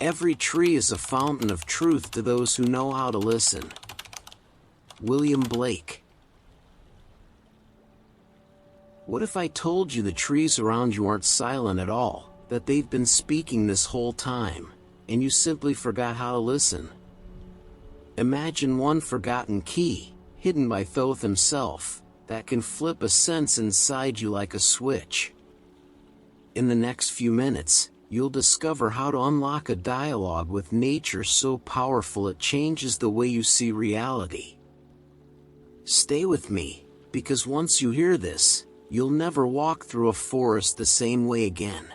Every tree is a fountain of truth to those who know how to listen. William Blake. What if I told you the trees around you aren't silent at all, that they've been speaking this whole time, and you simply forgot how to listen? Imagine one forgotten key, hidden by Thoth himself, that can flip a sense inside you like a switch. In the next few minutes, you'll discover how to unlock a dialogue with nature so powerful it changes the way you see reality. Stay with me, because once you hear this, you'll never walk through a forest the same way again.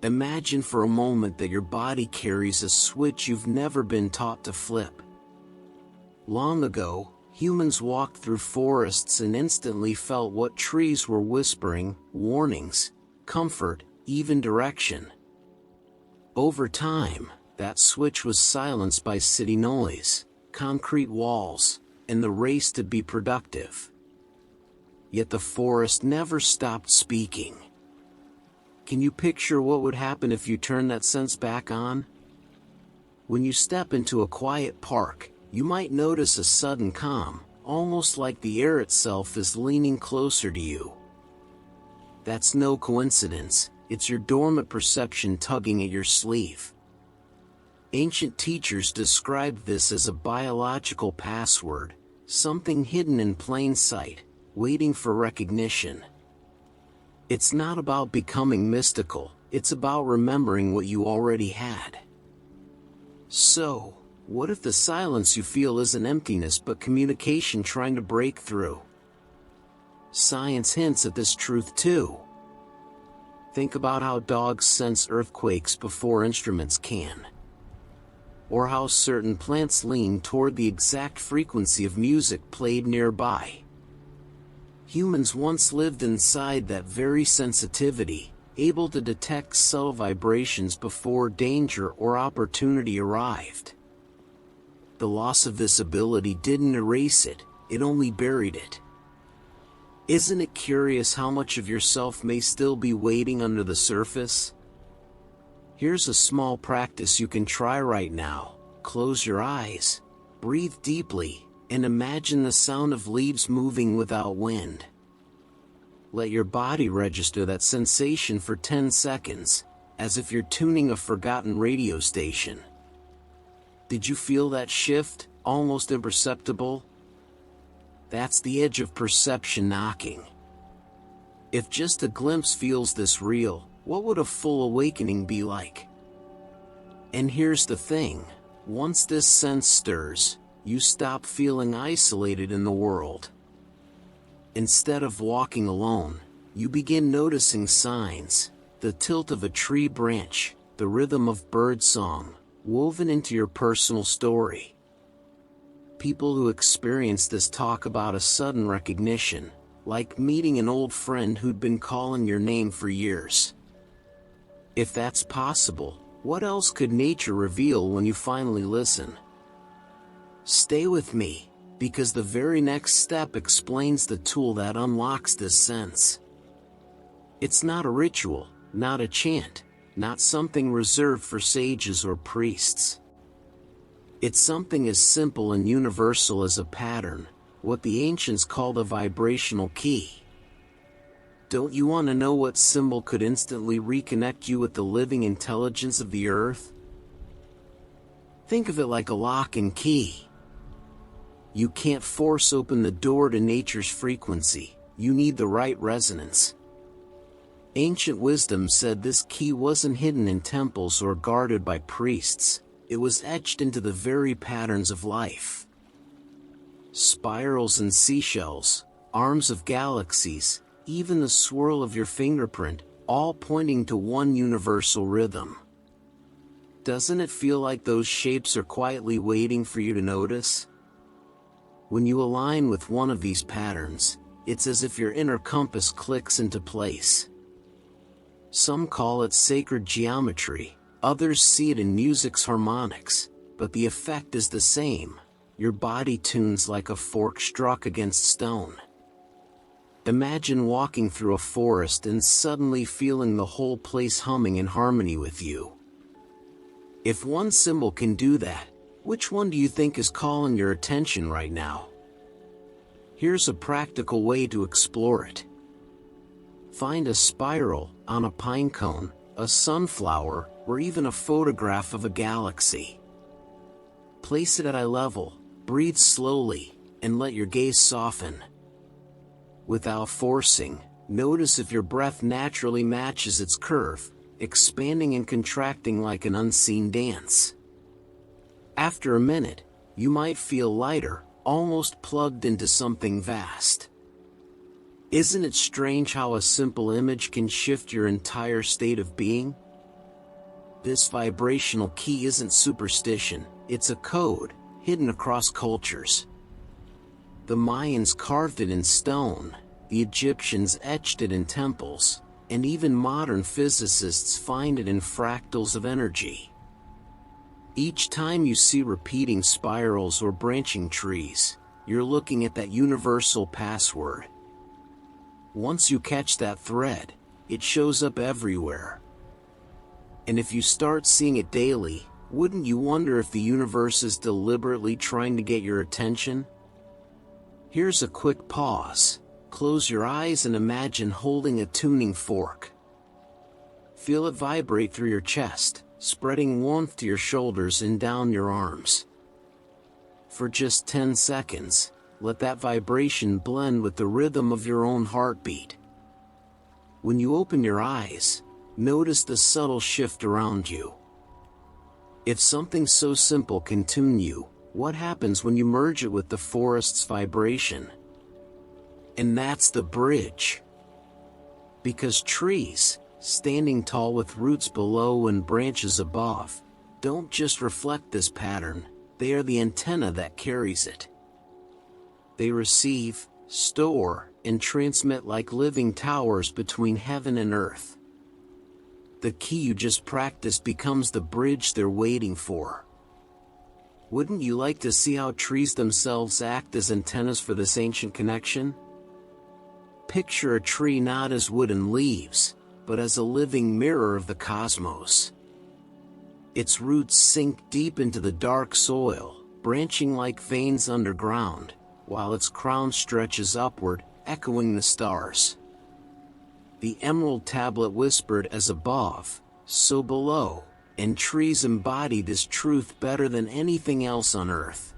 Imagine for a moment that your body carries a switch you've never been taught to flip. Long ago, humans walked through forests and instantly felt what trees were whispering: warnings, comfort, even direction. Over time, that switch was silenced by city noise, concrete walls, and the race to be productive. Yet the forest never stopped speaking. Can you picture what would happen if you turned that sense back on? When you step into a quiet park, you might notice a sudden calm, almost like the air itself is leaning closer to you. That's no coincidence, it's your dormant perception tugging at your sleeve. Ancient teachers described this as a biological password, something hidden in plain sight, waiting for recognition. It's not about becoming mystical, it's about remembering what you already had. So, what if the silence you feel isn't emptiness but communication trying to break through? Science hints at this truth too. Think about how dogs sense earthquakes before instruments can. Or how certain plants lean toward the exact frequency of music played nearby. Humans once lived inside that very sensitivity, able to detect subtle vibrations before danger or opportunity arrived. The loss of this ability didn't erase it, it only buried it. Isn't it curious how much of yourself may still be waiting under the surface? Here's a small practice you can try right now. Close your eyes, breathe deeply, and imagine the sound of leaves moving without wind. Let your body register that sensation for 10 seconds, as if you're tuning a forgotten radio station. Did you feel that shift, almost imperceptible? That's the edge of perception knocking. If just a glimpse feels this real, what would a full awakening be like? And here's the thing, once this sense stirs, you stop feeling isolated in the world. Instead of walking alone, you begin noticing signs, the tilt of a tree branch, the rhythm of bird song, woven into your personal story. People who experience this talk about a sudden recognition, like meeting an old friend who'd been calling your name for years. If that's possible, what else could nature reveal when you finally listen? Stay with me, because the very next step explains the tool that unlocks this sense. It's not a ritual, not a chant, not something reserved for sages or priests. It's something as simple and universal as a pattern, what the ancients called a vibrational key. Don't you want to know what symbol could instantly reconnect you with the living intelligence of the earth? Think of it like a lock and key. You can't force open the door to nature's frequency, you need the right resonance. Ancient wisdom said this key wasn't hidden in temples or guarded by priests, it was etched into the very patterns of life. Spirals and seashells, arms of galaxies, even the swirl of your fingerprint, all pointing to one universal rhythm. Doesn't it feel like those shapes are quietly waiting for you to notice? When you align with one of these patterns, it's as if your inner compass clicks into place. Some call it sacred geometry, others see it in music's harmonics, but the effect is the same. Your body tunes like a fork struck against stone. Imagine walking through a forest and suddenly feeling the whole place humming in harmony with you. If one symbol can do that, which one do you think is calling your attention right now? Here's a practical way to explore it. Find a spiral on a pine cone, a sunflower, or even a photograph of a galaxy. Place it at eye level, breathe slowly, and let your gaze soften. Without forcing, notice if your breath naturally matches its curve, expanding and contracting like an unseen dance. After a minute, you might feel lighter, almost plugged into something vast. Isn't it strange how a simple image can shift your entire state of being? This vibrational key isn't superstition, it's a code, hidden across cultures. The Mayans carved it in stone, the Egyptians etched it in temples, and even modern physicists find it in fractals of energy. Each time you see repeating spirals or branching trees, you're looking at that universal password. Once you catch that thread, it shows up everywhere. And if you start seeing it daily, wouldn't you wonder if the universe is deliberately trying to get your attention? Here's a quick pause. Close your eyes and imagine holding a tuning fork. Feel it vibrate through your chest, spreading warmth to your shoulders and down your arms. For just 10 seconds, let that vibration blend with the rhythm of your own heartbeat. When you open your eyes, notice the subtle shift around you. If something so simple can tune you, what happens when you merge it with the forest's vibration? And that's the bridge. Because trees, standing tall with roots below and branches above, don't just reflect this pattern, they are the antenna that carries it. They receive, store, and transmit like living towers between heaven and earth. The key you just practiced becomes the bridge they're waiting for. Wouldn't you like to see how trees themselves act as antennas for this ancient connection? Picture a tree not as wood and leaves, but as a living mirror of the cosmos. Its roots sink deep into the dark soil, branching like veins underground, while its crown stretches upward, echoing the stars. The emerald tablet whispered as above, so below, and trees embody this truth better than anything else on earth.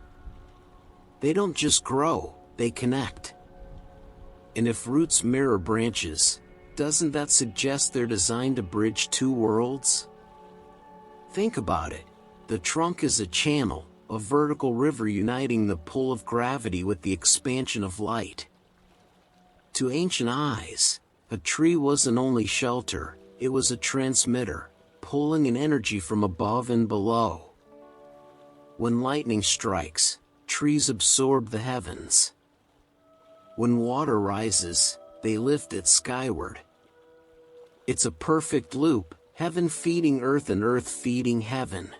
They don't just grow, they connect. And if roots mirror branches, doesn't that suggest they're designed to bridge two worlds? Think about it. The trunk is a channel, a vertical river uniting the pull of gravity with the expansion of light. To ancient eyes, a tree wasn't only shelter, it was a transmitter, pulling in energy from above and below. When lightning strikes, trees absorb the heavens. When water rises, they lift it skyward. It's a perfect loop, heaven feeding earth and earth feeding heaven.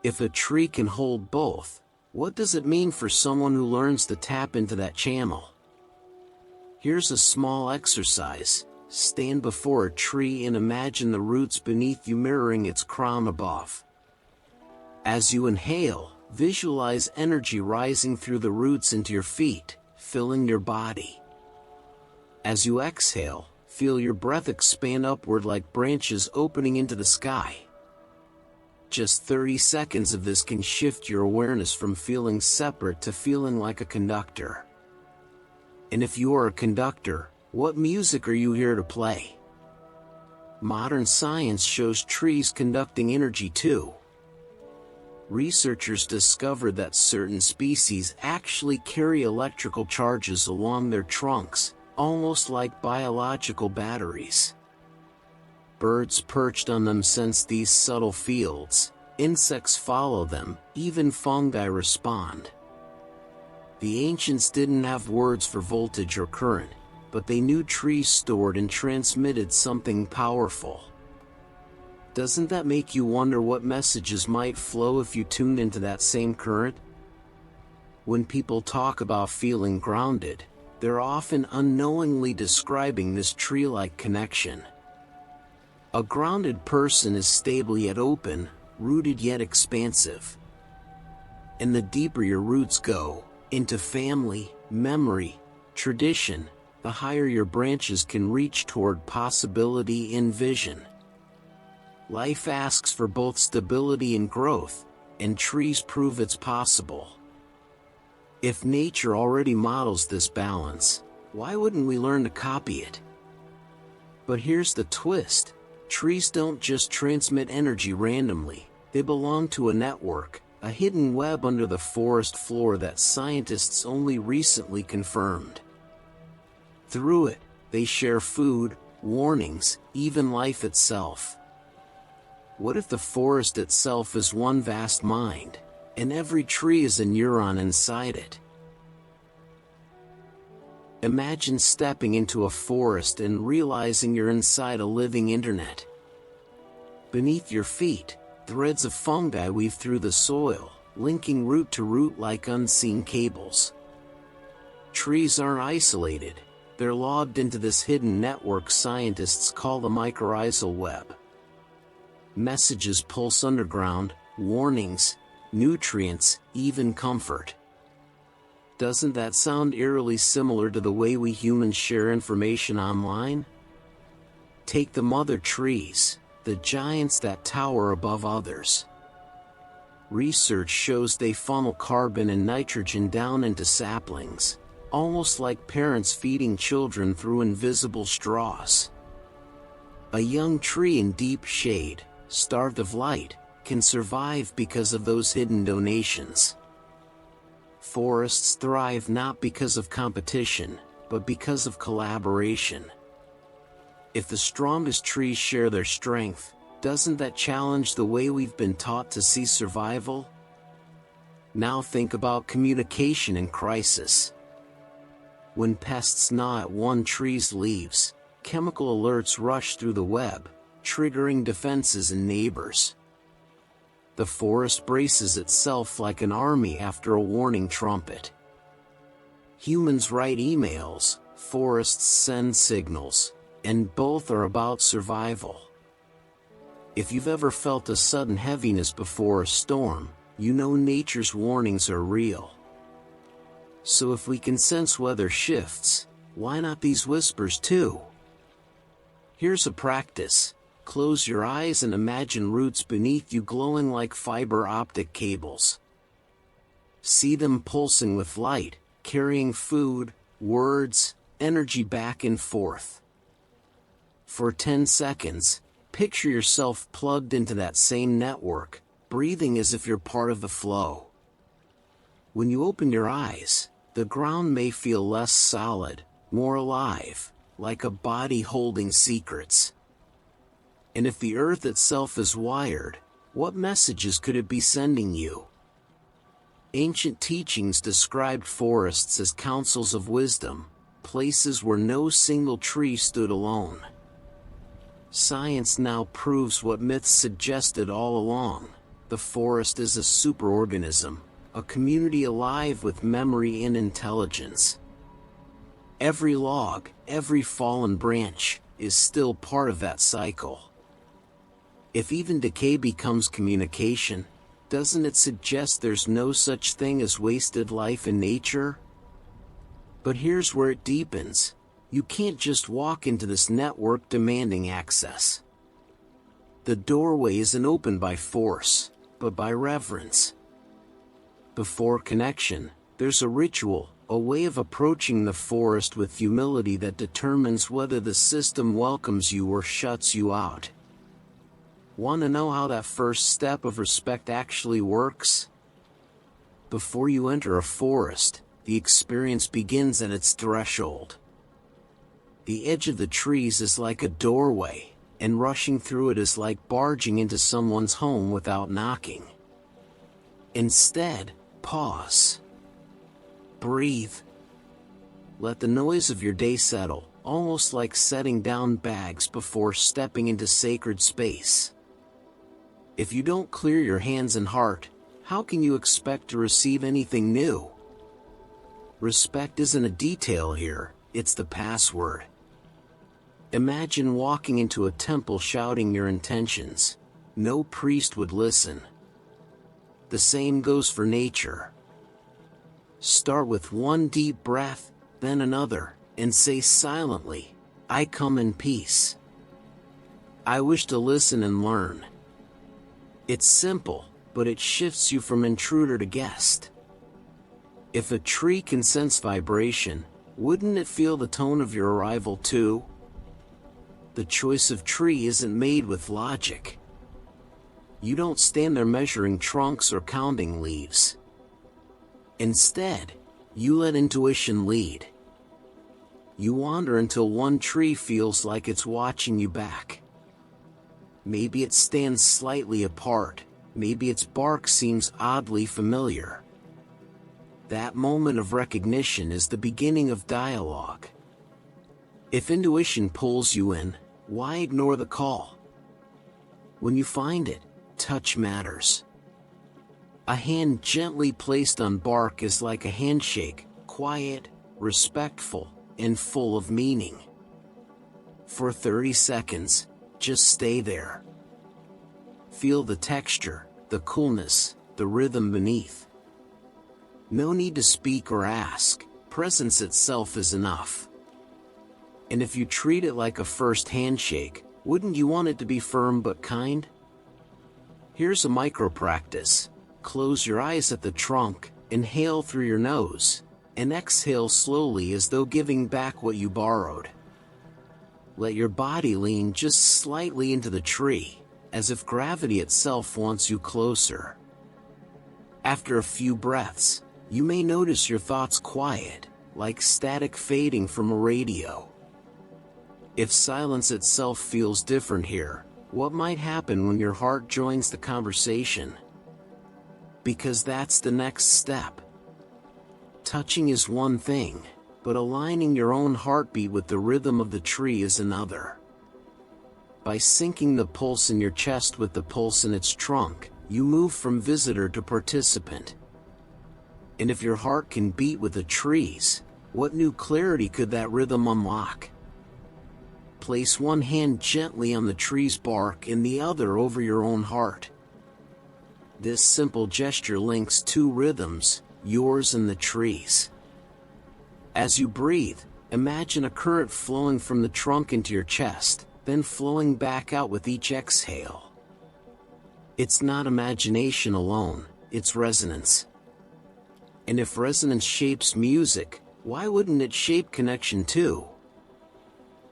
If a tree can hold both, what does it mean for someone who learns to tap into that channel? Here's a small exercise. Stand before a tree and imagine the roots beneath you mirroring its crown above. As you inhale, visualize energy rising through the roots into your feet, filling your body. As you exhale, feel your breath expand upward like branches opening into the sky. Just 30 seconds of this can shift your awareness from feeling separate to feeling like a conductor. And if you are a conductor, what music are you here to play? Modern science shows trees conducting energy too. Researchers discovered that certain species actually carry electrical charges along their trunks, almost like biological batteries. Birds perched on them sense these subtle fields, insects follow them, even fungi respond. The ancients didn't have words for voltage or current, but they knew trees stored and transmitted something powerful. Doesn't that make you wonder what messages might flow if you tuned into that same current? When people talk about feeling grounded, they're often unknowingly describing this tree-like connection. A grounded person is stable yet open, rooted yet expansive. And the deeper your roots go, into family, memory, tradition, the higher your branches can reach toward possibility and vision. Life asks for both stability and growth, and trees prove it's possible. If nature already models this balance, why wouldn't we learn to copy it? But here's the twist. Trees don't just transmit energy randomly, they belong to a network, a hidden web under the forest floor that scientists only recently confirmed. Through it, they share food, warnings, even life itself. What if the forest itself is one vast mind, and every tree is a neuron inside it? Imagine stepping into a forest and realizing you're inside a living internet. Beneath your feet, threads of fungi weave through the soil, linking root to root like unseen cables. Trees aren't isolated, they're logged into this hidden network scientists call the mycorrhizal web. Messages pulse underground, warnings, nutrients, even comfort. Doesn't that sound eerily similar to the way we humans share information online? Take the mother trees, the giants that tower above others. Research shows they funnel carbon and nitrogen down into saplings, almost like parents feeding children through invisible straws. A young tree in deep shade, starved of light, can survive because of those hidden donations. Forests thrive not because of competition, but because of collaboration. If the strongest trees share their strength, doesn't that challenge the way we've been taught to see survival? Now think about communication in crisis. When pests gnaw at one tree's leaves, chemical alerts rush through the web, triggering defenses in neighbors. The forest braces itself like an army after a warning trumpet. Humans write emails, forests send signals, and both are about survival. If you've ever felt a sudden heaviness before a storm, you know nature's warnings are real. So if we can sense weather shifts, why not these whispers too? Here's a practice. Close your eyes and imagine roots beneath you glowing like fiber optic cables. See them pulsing with light, carrying food, words, energy back and forth. For 10 seconds, picture yourself plugged into that same network, breathing as if you're part of the flow. When you open your eyes, the ground may feel less solid, more alive, like a body holding secrets. And if the earth itself is wired, what messages could it be sending you? Ancient teachings described forests as councils of wisdom, places where no single tree stood alone. Science now proves what myths suggested all along. The forest is a superorganism, a community alive with memory and intelligence. Every log, every fallen branch, is still part of that cycle. If even decay becomes communication, doesn't it suggest there's no such thing as wasted life in nature? But here's where it deepens. You can't just walk into this network demanding access. The doorway isn't opened by force, but by reverence. Before connection, there's a ritual, a way of approaching the forest with humility that determines whether the system welcomes you or shuts you out. Want to know how that first step of respect actually works? Before you enter a forest, the experience begins at its threshold. The edge of the trees is like a doorway, and rushing through it is like barging into someone's home without knocking. Instead, pause. Breathe. Let the noise of your day settle, almost like setting down bags before stepping into sacred space. If you don't clear your hands and heart, how can you expect to receive anything new? Respect isn't a detail here, it's the password. Imagine walking into a temple shouting your intentions. No priest would listen. The same goes for nature. Start with one deep breath, then another, and say silently, I come in peace. I wish to listen and learn. It's simple, but it shifts you from intruder to guest. If a tree can sense vibration, wouldn't it feel the tone of your arrival too? The choice of tree isn't made with logic. You don't stand there measuring trunks or counting leaves. Instead, you let intuition lead. You wander until one tree feels like it's watching you back. Maybe it stands slightly apart, maybe its bark seems oddly familiar. That moment of recognition is the beginning of dialogue. If intuition pulls you in, why ignore the call? When you find it, touch matters. A hand gently placed on bark is like a handshake, quiet, respectful, and full of meaning. For 30 seconds, just stay there. Feel the texture, the coolness, the rhythm beneath. No need to speak or ask, presence itself is enough. And if you treat it like a first handshake, wouldn't you want it to be firm but kind? Here's a micro practice. Close your eyes at the trunk, inhale through your nose, and exhale slowly as though giving back what you borrowed. Let your body lean just slightly into the tree, as if gravity itself wants you closer. After a few breaths, you may notice your thoughts quiet, like static fading from a radio. If silence itself feels different here, what might happen when your heart joins the conversation? Because that's the next step. Touching is one thing, but aligning your own heartbeat with the rhythm of the tree is another. By syncing the pulse in your chest with the pulse in its trunk, you move from visitor to participant. And if your heart can beat with the trees, what new clarity could that rhythm unlock? Place one hand gently on the tree's bark and the other over your own heart. This simple gesture links two rhythms, yours and the tree's. As you breathe, imagine a current flowing from the trunk into your chest, then flowing back out with each exhale. It's not imagination alone, it's resonance. And if resonance shapes music, why wouldn't it shape connection too?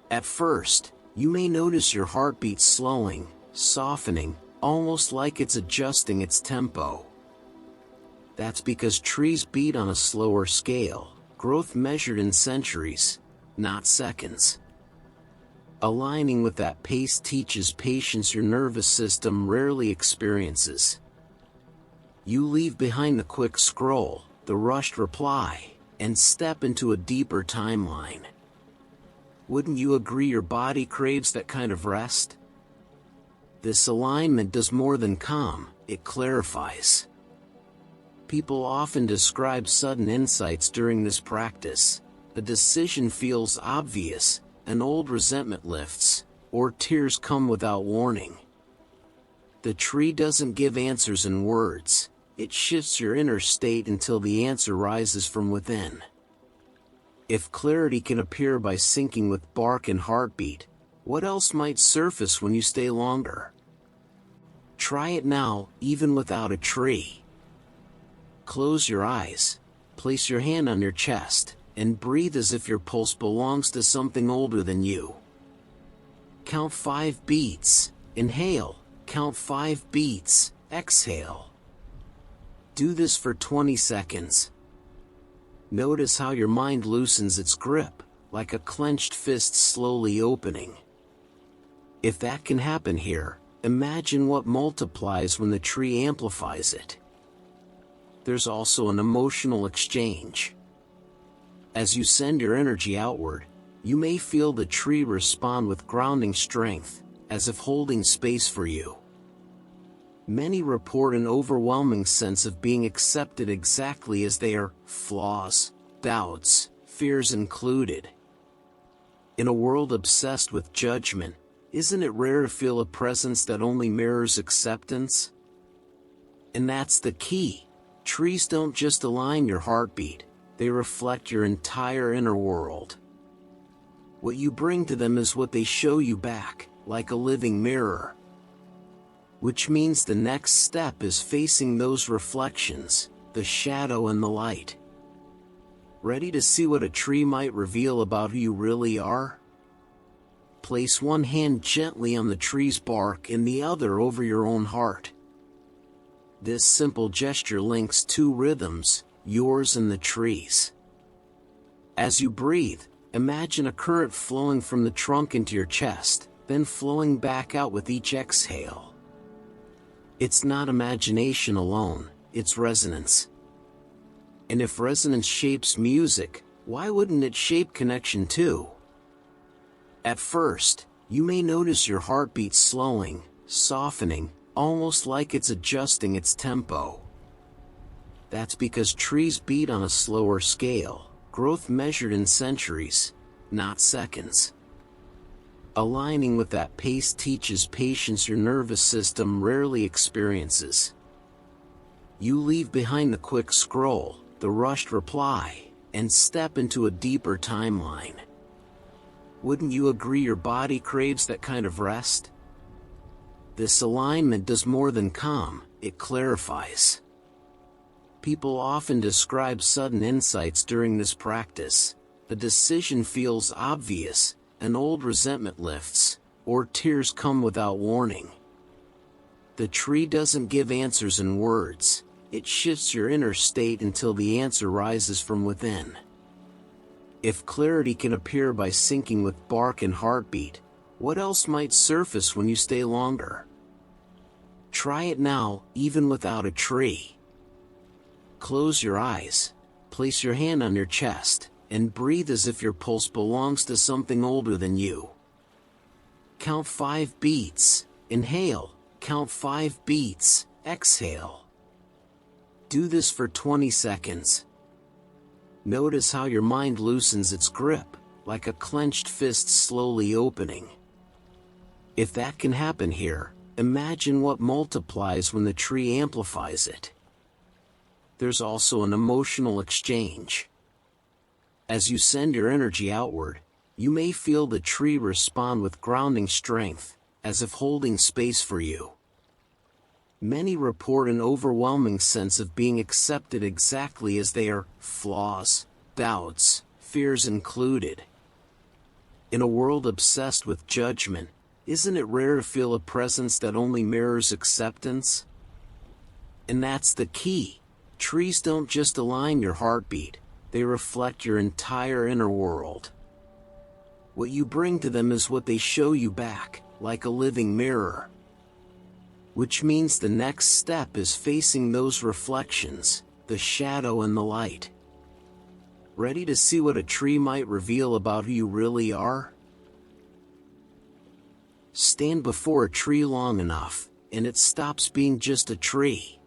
At first, you may notice your heartbeat slowing, softening, almost like it's adjusting its tempo. That's because trees beat on a slower scale, growth measured in centuries, not seconds. Aligning with that pace teaches patience your nervous system rarely experiences. You leave behind the quick scroll, the rushed reply, and step into a deeper timeline. Wouldn't you agree your body craves that kind of rest? This alignment does more than calm, it clarifies. People often describe sudden insights during this practice. A decision feels obvious, an old resentment lifts, or tears come without warning. The tree doesn't give answers in words, it shifts your inner state until the answer rises from within. If clarity can appear by syncing with bark and heartbeat, what else might surface when you stay longer? Try it now, even without a tree. Close your eyes, place your hand on your chest, and breathe as if your pulse belongs to something older than you. Count 5 beats, inhale, count 5 beats, exhale. Do this for 20 seconds. Notice how your mind loosens its grip, like a clenched fist slowly opening. If that can happen here, imagine what multiplies when the tree amplifies it. There's also an emotional exchange. As you send your energy outward, you may feel the tree respond with grounding strength, as if holding space for you. Many report an overwhelming sense of being accepted exactly as they are, flaws, doubts, fears included. In a world obsessed with judgment, isn't it rare to feel a presence that only mirrors acceptance? And that's the key. Trees don't just align your heartbeat, they reflect your entire inner world. What you bring to them is what they show you back, like a living mirror. Which means the next step is facing those reflections, the shadow and the light. Ready to see what a tree might reveal about who you really are? Place one hand gently on the tree's bark and the other over your own heart. This simple gesture links two rhythms, yours and the tree's. As you breathe, imagine a current flowing from the trunk into your chest, then flowing back out with each exhale. It's not imagination alone, it's resonance. And if resonance shapes music, why wouldn't it shape connection too? At first, you may notice your heartbeat slowing, softening, almost like it's adjusting its tempo. That's because trees beat on a slower scale, growth measured in centuries, not seconds. Aligning with that pace teaches patience your nervous system rarely experiences. You leave behind the quick scroll, the rushed reply, and step into a deeper timeline. Wouldn't you agree your body craves that kind of rest? This alignment does more than calm, it clarifies. People often describe sudden insights during this practice. A decision feels obvious, an old resentment lifts, or tears come without warning. The tree doesn't give answers in words, it shifts your inner state until the answer rises from within. If clarity can appear by syncing with bark and heartbeat, what else might surface when you stay longer? Try it now, even without a tree. Close your eyes, place your hand on your chest, and breathe as if your pulse belongs to something older than you. Count 5 beats, inhale, count 5 beats, exhale. Do this for 20 seconds. Notice how your mind loosens its grip, like a clenched fist slowly opening. If that can happen here, imagine what multiplies when the tree amplifies it. There's also an emotional exchange. As you send your energy outward, you may feel the tree respond with grounding strength, as if holding space for you. Many report an overwhelming sense of being accepted exactly as they are, flaws, doubts, fears included. In a world obsessed with judgment, isn't it rare to feel a presence that only mirrors acceptance? And that's the key. Trees don't just align your heartbeat, they reflect your entire inner world. What you bring to them is what they show you back, like a living mirror. Which means the next step is facing those reflections, the shadow and the light. Ready to see what a tree might reveal about who you really are? Stand before a tree long enough, and it stops being just a tree.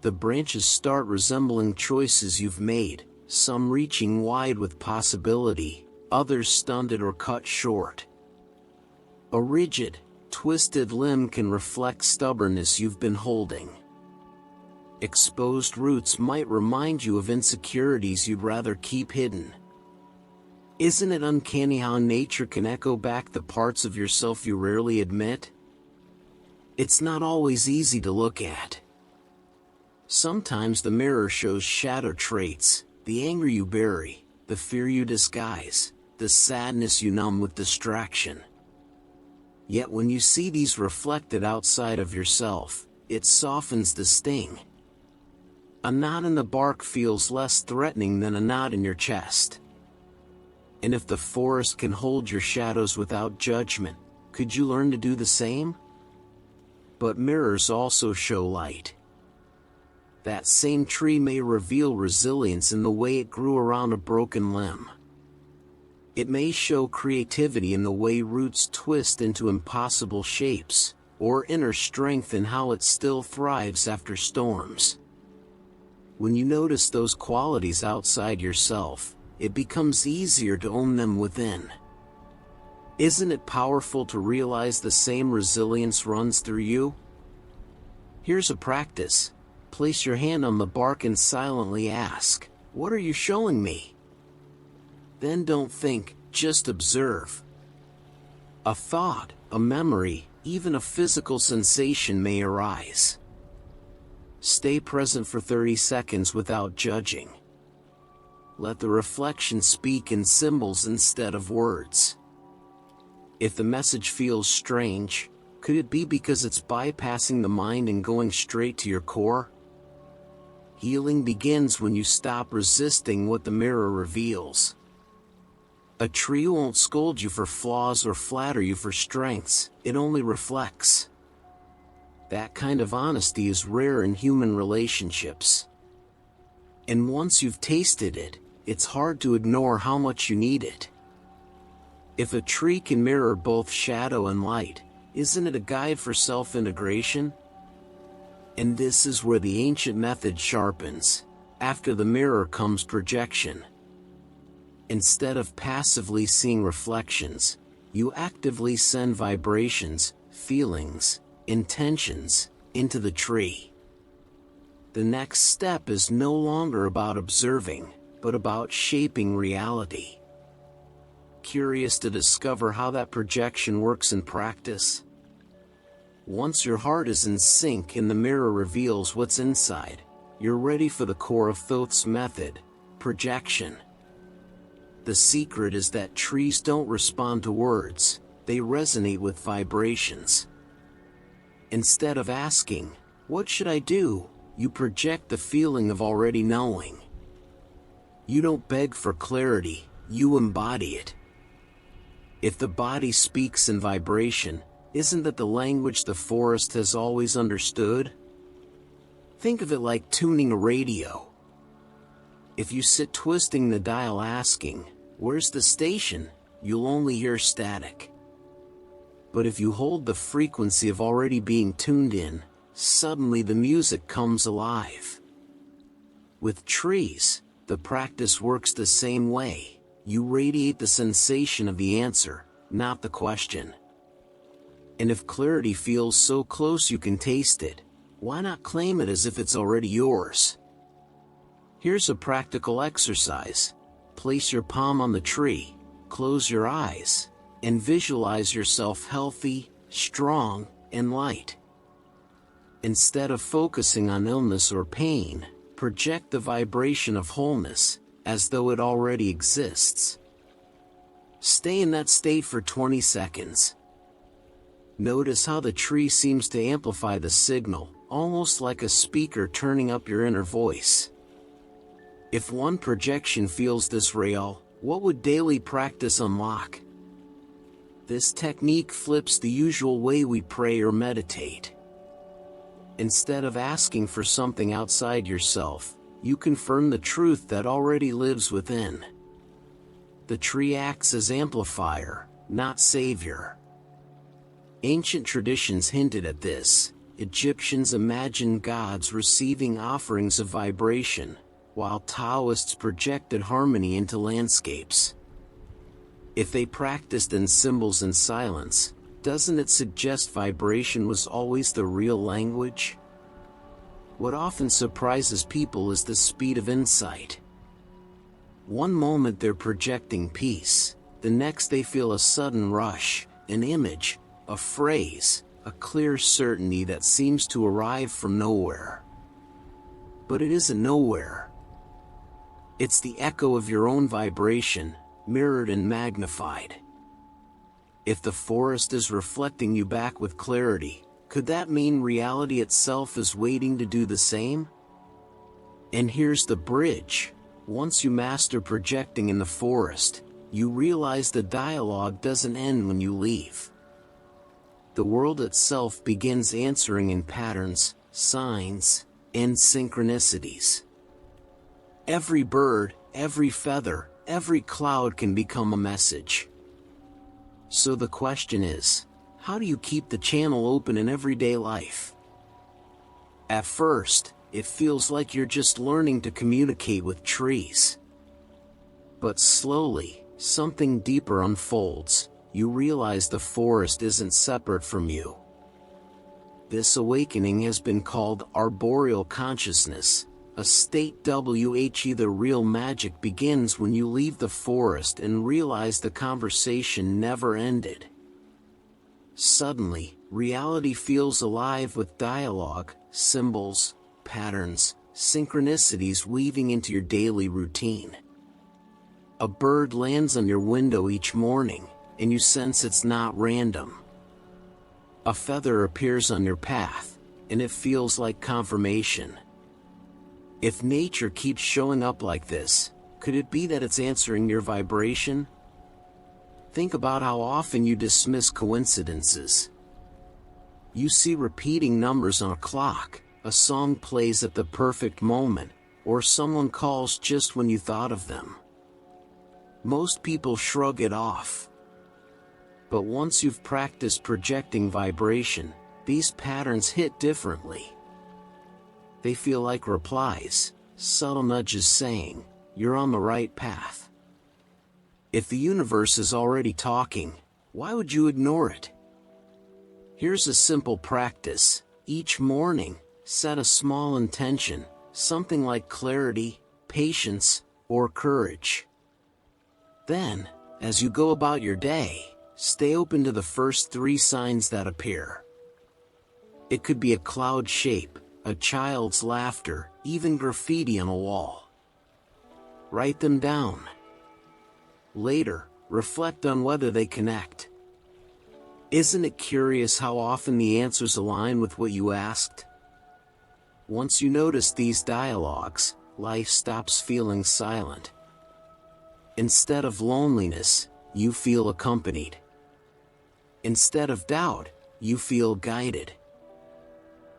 The branches start resembling choices you've made, some reaching wide with possibility, others stunted or cut short. A rigid, twisted limb can reflect stubbornness you've been holding. Exposed roots might remind you of insecurities you'd rather keep hidden. Isn't it uncanny how nature can echo back the parts of yourself you rarely admit? It's not always easy to look at. Sometimes the mirror shows shadow traits, the anger you bury, the fear you disguise, the sadness you numb with distraction. Yet when you see these reflected outside of yourself, it softens the sting. A knot in the bark feels less threatening than a knot in your chest. And if the forest can hold your shadows without judgment, could you learn to do the same? But mirrors also show light. That same tree may reveal resilience in the way it grew around a broken limb. It may show creativity in the way roots twist into impossible shapes, or inner strength in how it still thrives after storms. When you notice those qualities outside yourself, it becomes easier to own them within. Isn't it powerful to realize the same resilience runs through you? Here's a practice. Place your hand on the bark and silently ask, "What are you showing me?" Then don't think, just observe. A thought, a memory, even a physical sensation may arise. Stay present for 30 seconds without judging. Let the reflection speak in symbols instead of words. If the message feels strange, could it be because it's bypassing the mind and going straight to your core? Healing begins when you stop resisting what the mirror reveals. A tree won't scold you for flaws or flatter you for strengths, it only reflects. That kind of honesty is rare in human relationships. And once you've tasted it, it's hard to ignore how much you need it. If a tree can mirror both shadow and light, isn't it a guide for self-integration? And this is where the ancient method sharpens. After the mirror comes projection. Instead of passively seeing reflections, you actively send vibrations, feelings, intentions, into the tree. The next step is no longer about observing, but about shaping reality. Curious to discover how that projection works in practice? Once your heart is in sync and the mirror reveals what's inside, you're ready for the core of THOTH'S method, projection. The secret is that trees don't respond to words, they resonate with vibrations. Instead of asking, "What should I do?" you project the feeling of already knowing. You don't beg for clarity, you embody it. If the body speaks in vibration, isn't that the language the forest has always understood? Think of it like tuning a radio. If you sit twisting the dial asking, "Where's the station?" you'll only hear static. But if you hold the frequency of already being tuned in, suddenly the music comes alive. With trees, the practice works the same way. You radiate the sensation of the answer, not the question. And if clarity feels so close you can taste it, why not claim it as if it's already yours? Here's a practical exercise. Place your palm on the tree, close your eyes, and visualize yourself healthy, strong, and light. Instead of focusing on illness or pain, project the vibration of wholeness, as though it already exists. Stay in that state for 20 seconds. Notice how the tree seems to amplify the signal, almost like a speaker turning up your inner voice. If one projection feels this real, what would daily practice unlock? This technique flips the usual way we pray or meditate. Instead of asking for something outside yourself, you confirm the truth that already lives within. The tree acts as amplifier, not savior. Ancient traditions hinted at this. Egyptians imagined gods receiving offerings of vibration, while Taoists projected harmony into landscapes. If they practiced in symbols and silence, doesn't it suggest vibration was always the real language? What often surprises people is the speed of insight. One moment they're projecting peace, the next they feel a sudden rush, an image, a phrase, a clear certainty that seems to arrive from nowhere. But it isn't nowhere. It's the echo of your own vibration, mirrored and magnified. If the forest is reflecting you back with clarity, could that mean reality itself is waiting to do the same? And here's the bridge. Once you master projecting in the forest, you realize the dialogue doesn't end when you leave. The world itself begins answering in patterns, signs, and synchronicities. Every bird, every feather, every cloud can become a message. So the question is, how do you keep the channel open in everyday life? At first, it feels like you're just learning to communicate with trees. But slowly, something deeper unfolds. You realize the forest isn't separate from you. This awakening has been called arboreal consciousness, a state where the real magic begins when you leave the forest and realize the conversation never ended. Suddenly, reality feels alive with dialogue, symbols, patterns, synchronicities weaving into your daily routine. A bird lands on your window each morning, and you sense it's not random. A feather appears on your path, and it feels like confirmation. If nature keeps showing up like this, could it be that it's answering your vibration? Think about how often you dismiss coincidences. You see repeating numbers on a clock, a song plays at the perfect moment, or someone calls just when you thought of them. Most people shrug it off. But once you've practiced projecting vibration, these patterns hit differently. They feel like replies, subtle nudges saying, "You're on the right path." If the universe is already talking, why would you ignore it? Here's a simple practice. Each morning, set a small intention, something like clarity, patience, or courage. Then, as you go about your day, stay open to the first 3 signs that appear. It could be a cloud shape, a child's laughter, even graffiti on a wall. Write them down. Later, reflect on whether they connect. Isn't it curious how often the answers align with what you asked? Once you notice these dialogues, life stops feeling silent. Instead of loneliness, you feel accompanied. Instead of doubt, you feel guided.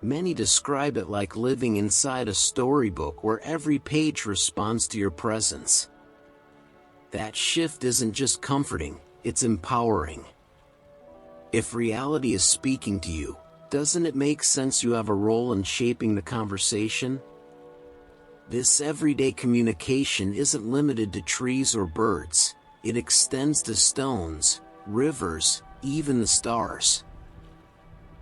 Many describe it like living inside a storybook where every page responds to your presence. That shift isn't just comforting, it's empowering. If reality is speaking to you, doesn't it make sense you have a role in shaping the conversation? This everyday communication isn't limited to trees or birds. It extends to stones, rivers, even the stars.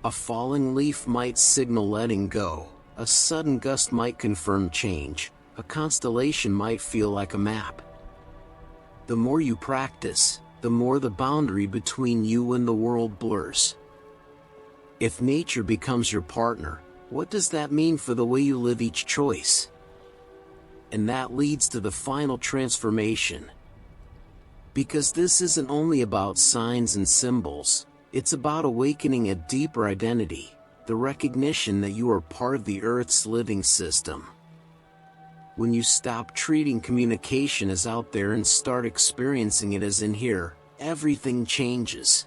A falling leaf might signal letting go, a sudden gust might confirm change, a constellation might feel like a map. The more you practice, the more the boundary between you and the world blurs. If nature becomes your partner, what does that mean for the way you live each choice? And that leads to the final transformation. Because this isn't only about signs and symbols, it's about awakening a deeper identity, the recognition that you are part of the Earth's living system. When you stop treating communication as out there and start experiencing it as in here, everything changes.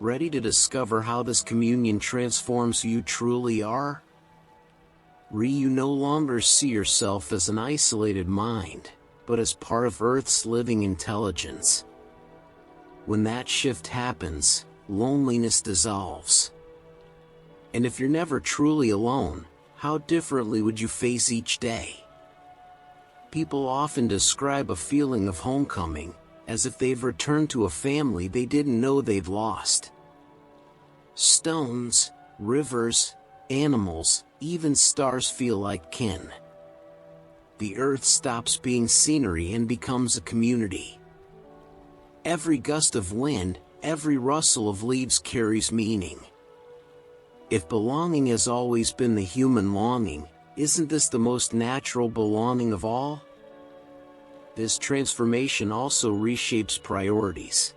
Ready to discover how this communion transforms who you truly are? You no longer see yourself as an isolated mind, but as part of Earth's living intelligence. When that shift happens, loneliness dissolves. And if you're never truly alone, how differently would you face each day? People often describe a feeling of homecoming, as if they've returned to a family they didn't know they'd lost. Stones, rivers, animals, even stars feel like kin. The earth stops being scenery and becomes a community. Every gust of wind, every rustle of leaves carries meaning. If belonging has always been the human longing, isn't this the most natural belonging of all? This transformation also reshapes priorities.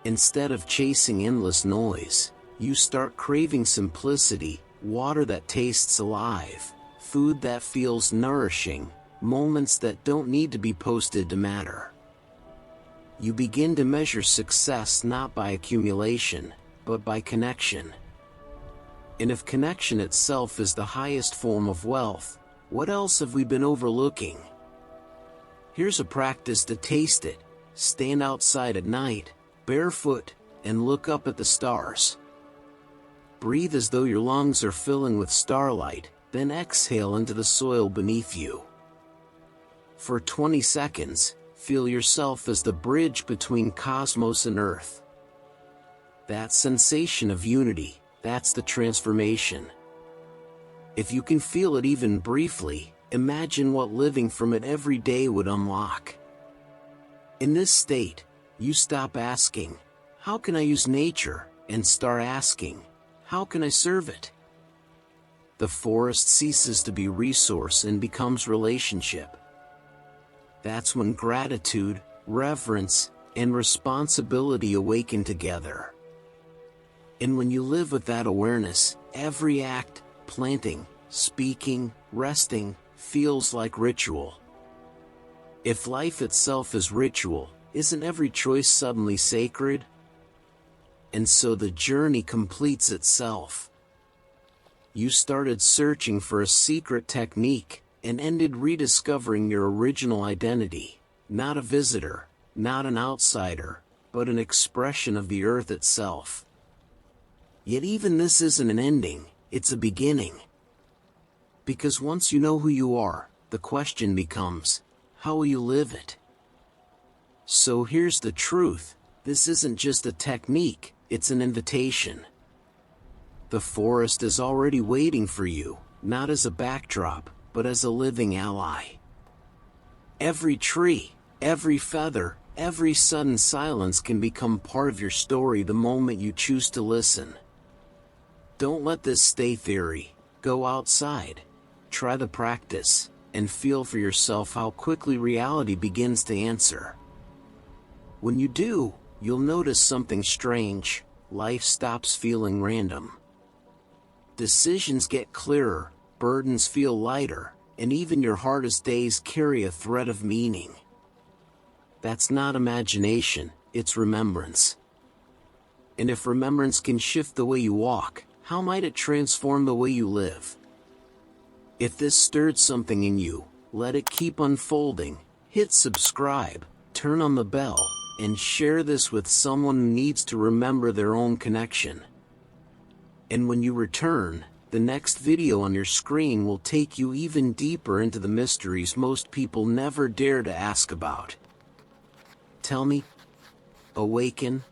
Instead of chasing endless noise, you start craving simplicity, water that tastes alive, food that feels nourishing, moments that don't need to be posted to matter. You begin to measure success not by accumulation, but by connection. And if connection itself is the highest form of wealth, what else have we been overlooking? Here's a practice to taste it. Stand outside at night, barefoot, and look up at the stars. Breathe as though your lungs are filling with starlight, then exhale into the soil beneath you. For 20 seconds, feel yourself as the bridge between cosmos and earth. That sensation of unity, that's the transformation. If you can feel it even briefly, imagine what living from it every day would unlock. In this state, you stop asking, "How can I use nature?" and start asking, "How can I serve it?" The forest ceases to be resource and becomes relationship. That's when gratitude, reverence, and responsibility awaken together. And when you live with that awareness, every act, planting, speaking, resting, feels like ritual. If life itself is ritual, isn't every choice suddenly sacred? And so the journey completes itself. You started searching for a secret technique, and ended rediscovering your original identity, not a visitor, not an outsider, but an expression of the earth itself. Yet even this isn't an ending, it's a beginning. Because once you know who you are, the question becomes, how will you live it? So here's the truth, this isn't just a technique, it's an invitation. The forest is already waiting for you, not as a backdrop, but as a living ally. Every tree, every feather, every sudden silence can become part of your story the moment you choose to listen. Don't let this stay theory. Go outside, try the practice, and feel for yourself how quickly reality begins to answer. When you do, you'll notice something strange. Life stops feeling random. Decisions get clearer, burdens feel lighter, and even your hardest days carry a thread of meaning. That's not imagination, it's remembrance. And if remembrance can shift the way you walk, how might it transform the way you live? If this stirred something in you, let it keep unfolding. Hit subscribe, turn on the bell, and share this with someone who needs to remember their own connection. And when you return, the next video on your screen will take you even deeper into the mysteries most people never dare to ask about. Tell me, awaken,